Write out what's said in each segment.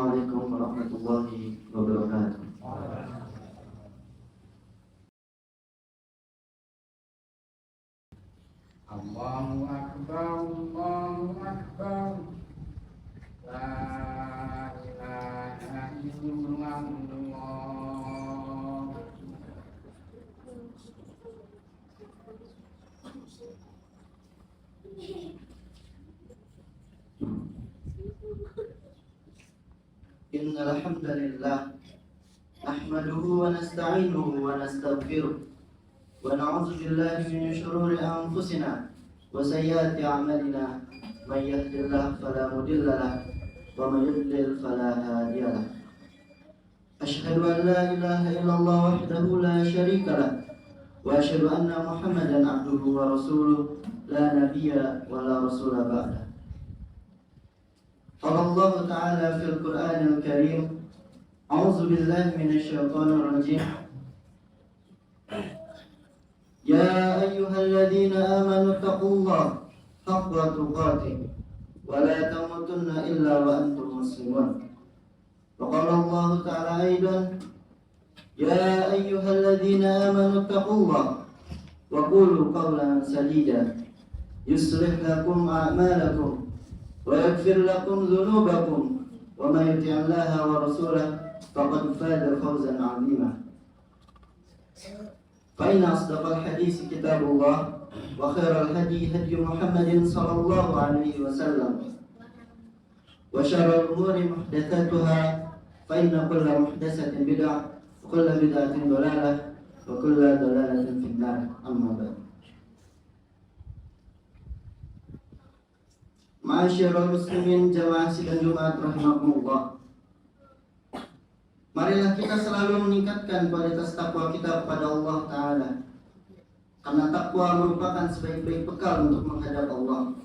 Assalamualaikum warahmatullahi wabarakatuh. Allahu Akbar, Allahu Akbar. La ilaha illallah. Innal hamdalillah nahmaduhu wa nasta'inuhu wa nastaghfiruh wa na'udzu billahi min shururi anfusina wa sayyiati a'malina. May yahdihillahu fala mudilla lahu wa may yudlil fala hadiya lahu. Asyhadu an la ilaha illallah wahdahu la syarika lahu wa asyhadu anna Muhammadan abduhu wa rasuluh la nabiyya wa la rasula ba'da. Qala Allah Ta'ala fil Qur'anil Karim, A'udzu billahi minasy syaithanir rajim. Ya ayyuhalladzina amanu taqullaha haqqa tuqatih wa la tamutunna illa wa antum muslimun. Wa qala Allah Ta'ala aidan, Ya ayyuhalladzina amanu taqullaha wa qulu qawlan sadida yuslih lakum a'malakum wa yaghfir lakum dhunubakum wa may yuti' Allaha wa rasulahu faqad faza fawzan 'azima. Fa inna asdaqal hadits kitabullah wa khairal hadi hadi Muhammadin sallallahu alaihi wasallam wa syarrul umuri muhdatsatuha fa inna kulla muhdatsatin bid'ah wa kulla bid'atin dhalalah wa kulla dhalalatin fin nar. Amma ba'd. Ma'asyiral muslimin jamaah sidang Jumat rahimakumullah. Marilah kita selalu meningkatkan kualitas takwa kita kepada Allah Ta'ala, karena takwa merupakan sebaik-baik bekal untuk menghadap Allah.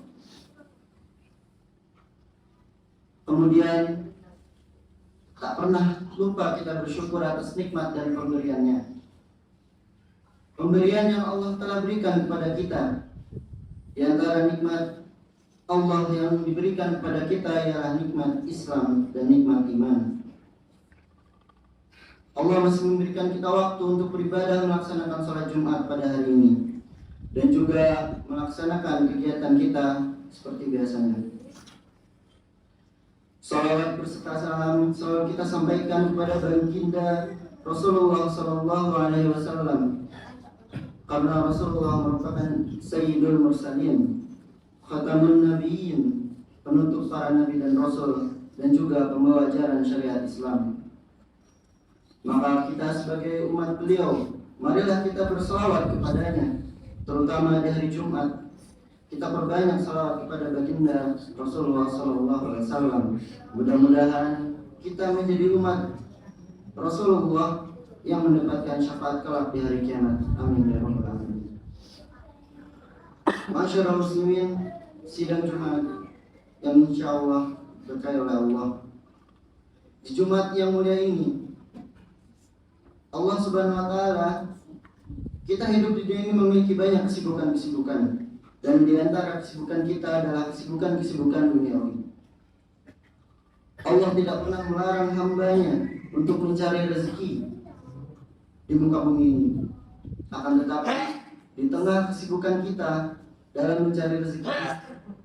Kemudian tak pernah lupa kita bersyukur atas nikmat dan pemberiannya. Pemberian yang Allah telah berikan kepada kita, di antara nikmat Allah yang diberikan kepada kita ialah nikmat Islam dan nikmat iman. Allah masih memberikan kita waktu untuk beribadah, melaksanakan sholat Jumat pada hari ini, dan juga melaksanakan kegiatan kita seperti biasanya. Salawat berserta salam selalu kita sampaikan kepada baginda Rasulullah Sallallahu Alaihi Wasallam, karena Rasulullah merupakan Sayyidul Mursalin, Khatamun Nabiyyin, penutup para nabi dan rasul, dan juga pembawa ajaran syariat Islam. Maka kita sebagai umat beliau, marilah kita bersalawat kepadanya, terutama di hari Jumat. Kita perbanyak salawat kepada baginda Rasulullah SAW. Mudah-mudahan kita menjadi umat Rasulullah yang mendapatkan syafaat kelak di hari kiamat. Amin ya rabbal alamin. Masyaallah muslimin, sidang Jumat yang insyaallah berkahi oleh Allah. Di Jumat yang mulia ini, Allah Subhanahu wa Ta'ala, kita hidup di dunia ini memiliki banyak kesibukan-kesibukan, dan di antara kesibukan kita adalah kesibukan-kesibukan duniawi. Allah tidak pernah melarang hambanya untuk mencari rezeki di muka bumi ini. Akan tetapi di tengah kesibukan kita dalam mencari rezeki,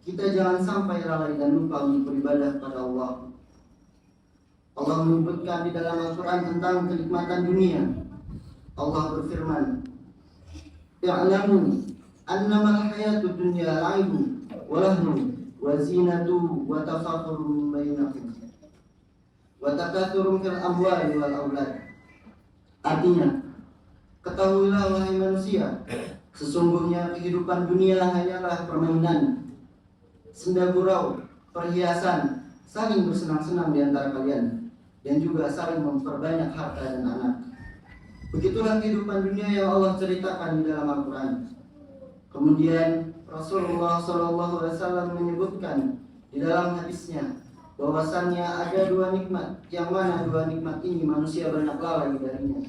kita jangan sampai lalai dan lupa untuk beribadah kepada Allah. Allah menyebutkan di dalam Al-Quran tentang kenikmatan dunia. Allah berfirman, "Ya'lamu annamal hayatud dunya la'ibun wa lahwun wa zinatu wa tafakhurun bainakum wa takatsurun fil amwali wal aulad." Artinya, ketahuilah wahai manusia, sesungguhnya kehidupan dunia hanyalah permainan, senda gurau, perhiasan, saling bersenang-senang di antara kalian, dan juga saling memperbanyak harta dan anak. Begitulah kehidupan dunia yang Allah ceritakan di dalam Al-Quran. Kemudian Rasulullah SAW menyebutkan di dalam hadisnya bahwasannya ada dua nikmat, yang mana dua nikmat ini manusia banyak lalai darinya.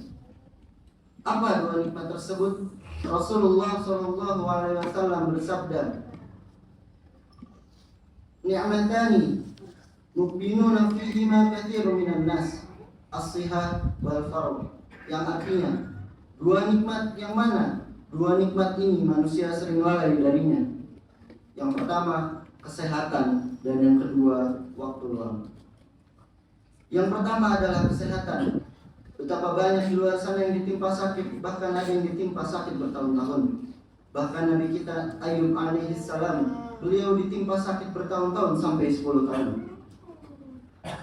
Apa dua nikmat tersebut? Rasulullah SAW bersabda, "Ni'matani mukminuna fihi ma katsirun minan nas as-sihah wal faragh, yang artinya dua nikmat yang mana dua nikmat ini manusia sering lalai darinya. Yang pertama kesehatan dan yang kedua waktu luang. Yang pertama adalah kesehatan. Betapa banyak di luar sana yang ditimpa sakit, bahkan ada yang ditimpa sakit bertahun-tahun. Bahkan Nabi kita Ayub alaihissalam, beliau ditimpa sakit bertahun-tahun sampai 10 tahun.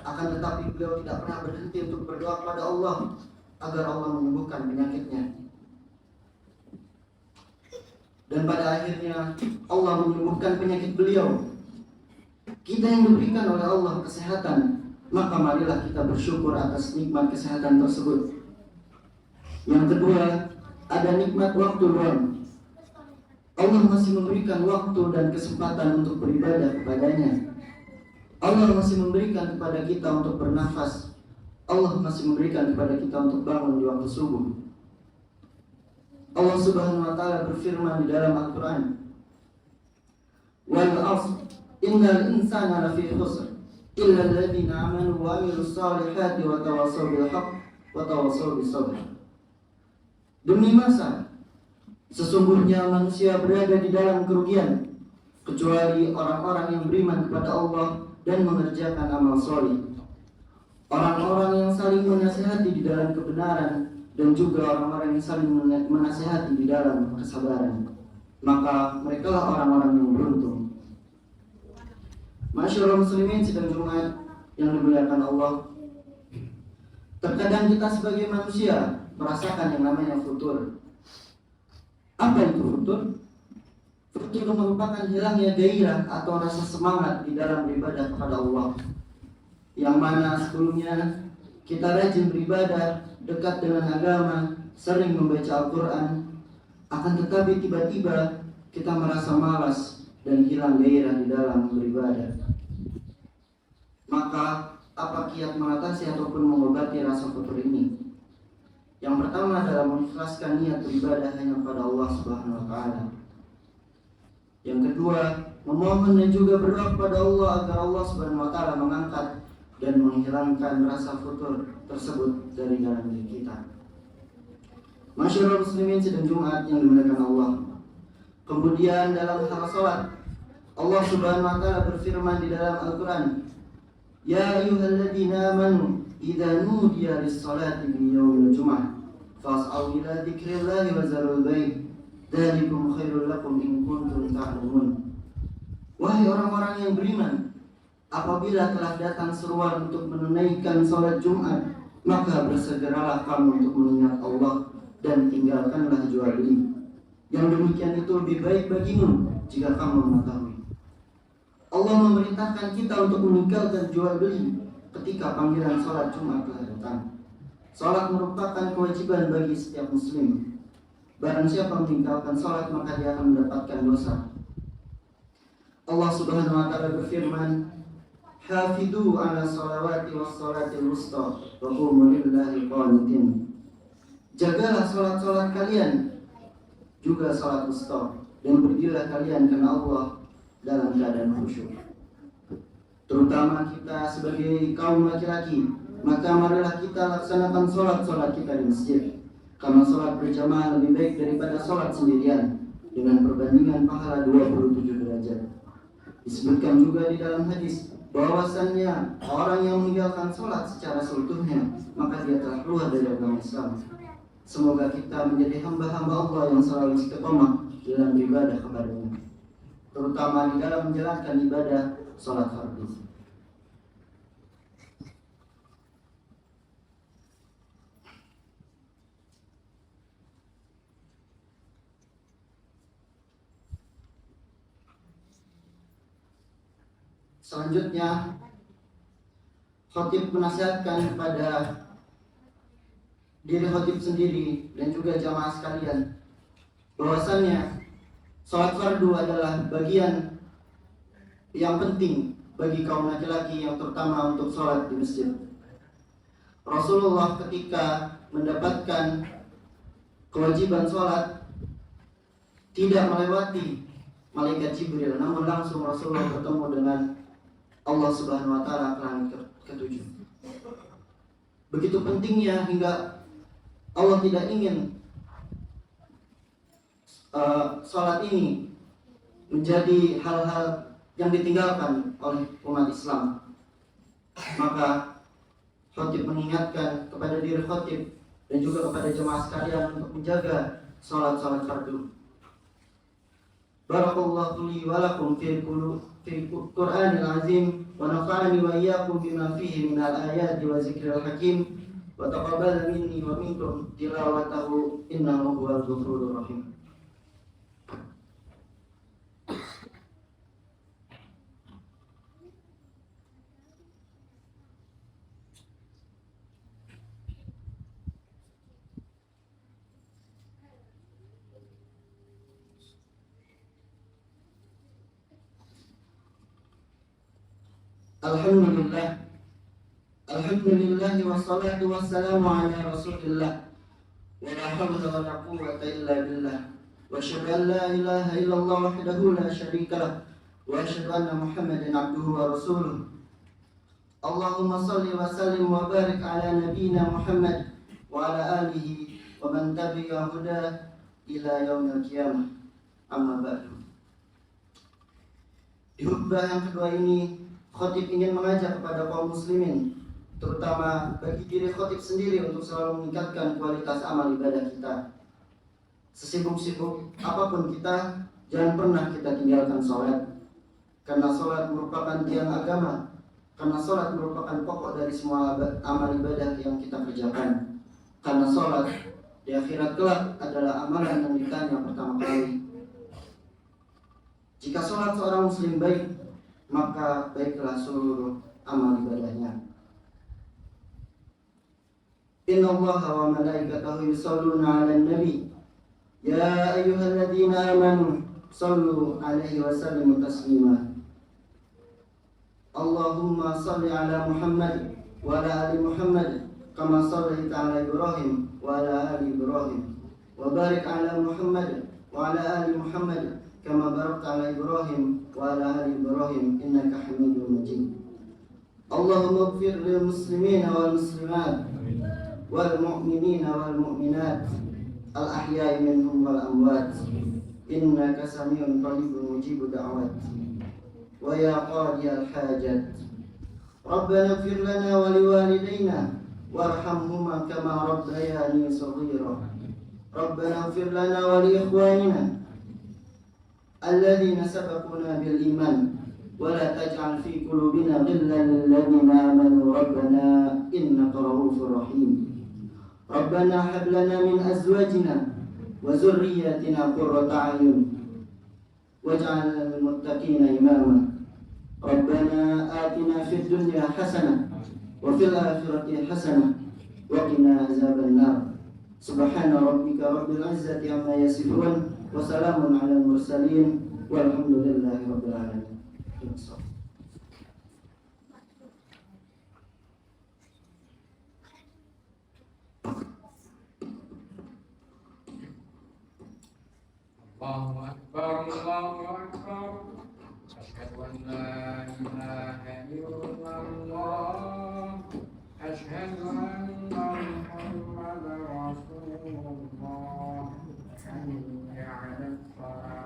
Akan tetapi beliau tidak pernah berhenti untuk berdoa kepada Allah agar Allah menyembuhkan penyakitnya. Dan pada akhirnya Allah menyembuhkan penyakit beliau. Kita yang diberikan oleh Allah kesehatan, maka marilah kita bersyukur atas nikmat kesehatan tersebut. Yang kedua, ada nikmat waktu luang. Allah masih memberikan waktu dan kesempatan untuk beribadah kepadanya. Allah masih memberikan kepada kita untuk bernafas. Allah masih memberikan kepada kita untuk bangun di waktu subuh. Allah Subhanahu wa taala berfirman di dalam Al-Qur'an, "Wal 'ashr, innal insana lafi khusr, illa alladziina aamanu wa 'amilus shaalihati wa tawassaw bil haqq wa tawassaw bis sabr." Demi masa, sesungguhnya manusia berada di dalam kerugian kecuali orang-orang yang beriman kepada Allah dan mengerjakan amal soleh. Orang-orang yang saling menasihati di dalam kebenaran dan juga orang-orang yang saling menasihati di dalam kesabaran. Maka mereka lah orang-orang yang beruntung. Masyaallah muslimin sidang Jumat yang dimuliakan Allah. Terkadang kita sebagai manusia merasakan yang namanya futur. Apa itu futur? Futur merupakan hilangnya gairah atau rasa semangat di dalam beribadah kepada Allah. Yang mana sebelumnya kita rajin beribadah, dekat dengan agama, sering membaca Al-Quran, akan tetapi tiba-tiba kita merasa malas dan hilang gairah di dalam beribadah. Maka apa kiat mengatasi ataupun mengobati rasa futur ini? Yang pertama adalah mengikhlaskan niat beribadah hanya kepada Allah Subhanahu wa taala. Yang kedua, memohon dan juga berdoa kepada Allah agar Allah Subhanahu wa taala mengangkat dan menghilangkan rasa futur tersebut dari dalam diri kita. Masyaallah muslimin sidang Jumat yang dimuliakan Allah. Kemudian dalam hal salat, Allah Subhanahu wa taala berfirman di dalam Al-Qur'an, "Ya ayyuhalladzina amanu idza nudiya lis-salati min yaumil jumu'ah fas'au ila dzikrillahi wa zarul bait dzalikum khairul lakum in kuntum ta'lamun." Wahai orang-orang yang beriman, apabila telah datang seruan untuk menunaikan salat Jumat, maka bersegeralah kamu untuk mengingat Allah dan tinggalkanlah jual beli. Yang demikian itu lebih baik bagimu jika kamu mengetahui. Allah memerintahkan kita untuk meninggalkan jual beli ketika panggilan salat Jumat telah datang. Salat merupakan kewajiban bagi setiap muslim. Barang siapa meninggalkan salat maka dia akan mendapatkan dosa. Allah Subhanahu wa taala berfirman, "Hafidhu 'ala sholawati was sholatil wusta wa qumu lillahi qanitin." Jagalah salat-salat kalian, juga salat wusta, dan berdirilah kalian karena Allah dalam keadaan khusyuk. Terutama kita sebagai kaum laki-laki, maka marilah kita laksanakan salat-salat kita di masjid. Karena salat berjamaah lebih baik daripada salat sendirian dengan perbandingan pahala 27 derajat. Disebutkan juga di dalam hadis bahwasannya orang yang meninggalkan salat secara seutuhnya maka dia telah keluar dari agama Islam. Semoga kita menjadi hamba-hamba Allah yang selalu istiqomah dalam beribadah kepadanya, terutama di dalam menjalankan ibadah salat fardu. Selanjutnya, khatib menasihatkan kepada diri khatib sendiri dan juga jamaah sekalian bahwasannya salat fardu adalah bagian yang penting bagi kaum laki-laki yang terutama untuk salat di masjid. Rasulullah ketika mendapatkan kewajiban salat tidak melewati malaikat Jibril, namun langsung Rasulullah bertemu dengan Allah Subhanahu wa taala ke langit ketujuh. Begitu pentingnya hingga Allah tidak ingin salat ini menjadi hal-hal yang ditinggalkan oleh umat Islam. Maka khatib mengingatkan kepada diri khatib dan juga kepada jemaah sekalian untuk menjaga salat-salat fardu. Barakallahu li wa lakum fil Qur'anil azim wa nafa'ani wa iyyakum bima fihi minal ayati wa zikril hakim wa taqabbal minni wa minkum tilawatahu innahu huwal ghafurur rahim. Alhamdulillah wassalatu wassalamu ala rasulillah wa la hawla wa la quwwata illa billah wa asyhadu an la ilaha illallah wahdahu la syarika lah wa asyhadu anna Muhammadan abduhu wa rasuluh. Allahumma salli wa sallim wa barik ala nabiyyina Muhammad wa ala alihi wa man tabi'a huda ila yaumil qiyamah. Amma ba'du. Di khutbah yang kedua ini khatib ingin mengajak kepada kaum muslimin, terutama bagi diri khatib sendiri, untuk selalu meningkatkan kualitas amal ibadah kita. Sesibuk-sibuk apapun kita, jangan pernah kita tinggalkan sholat. Karena sholat merupakan tiang agama. Karena sholat merupakan pokok dari semua amal ibadah yang kita kerjakan. Karena sholat di akhirat kelak adalah amalan yang ditanya pertama kali. Jika sholat seorang muslim baik, maka baiklah seluruh amal ibadahnya. Inna Allaha wa malaikatahu yusholluna 'alan nabi ya ayyuhalladzina amanu shallu 'alaihi wa sallimu taslima. Allahumma shalli 'ala Muhammad wa 'ala ali Muhammad kama shallaita 'ala Ibrahim wa 'ala ali Ibrahim wa barik 'ala Muhammad wa 'ala ali Muhammad kama barakta 'ala Ibrahim wa 'ala ali Ibrahim innaka Hamidum Majid. Allahumma ighfir lil muslimina wal muslimat wal mu'minina wal mu'minat al ahya'i minhum wal amwat innaka samiun qaribun mujibud da'wat wa ya qadiyal hajat. Rabbana ighfir lana wa liwalidayna warhamhuma kama rabbayani shaghira. Rabbana ighfir lana wa li ikhwanina الذين سبقونا بالإيمان ولا تجعل في قلوبنا غلا للذين آمنوا ربنا إنك رؤوف رحيم. ربنا هب لنا من أزواجنا وذرياتنا قرة أعين واجعلنا للمتقين إماما. ربنا آتنا في الدنيا حسنة وفي الآخرة حسنة وقنا عذاب النار. سبحان ربك رب العزة عما يصفون وسلام على المرسلين والحمد لله رب العالمين. Allahu Akbar, Allahu Akbar. Asyhadu an la ilaha illallah. Asyhadu anna Muhammadar Rasulullah. Hayya 'alas salat.